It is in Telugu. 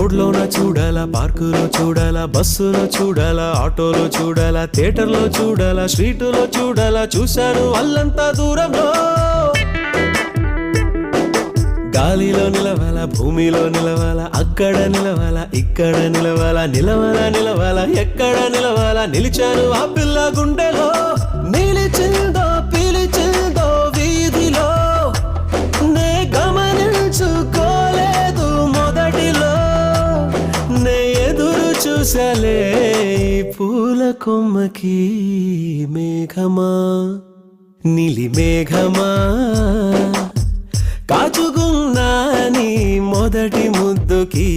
రోడ్లోన చూడాలా, పార్కులో చూడాలా, బస్సులో చూడాలా, ఆటోలో చూడాలా, థియేటర్లో చూడాలా, స్ట్రీటులో చూడాలా, చూశాను అల్లంతా దూరంలో. గాలిలో నిలవాలా, భూమిలో నిలవాలా, అక్కడ నిలవాలా, ఇక్కడ నిలవాలా, నిలవాలా నిలవాలా, ఎక్కడ నిలవాలా, నిలిచాను ఆ పిల్ల గుండెలో. నిలిచిందో పిలిచిందో వీధిలో, నే గమనించుకోలేదు మొదటిలో. నే ఎదురు చూసలే ఈ పూల కొమ్మకి. మేఘమా నీలి మేఘమా, కాచుకున్నా నీ మొదటి ముద్దుకి.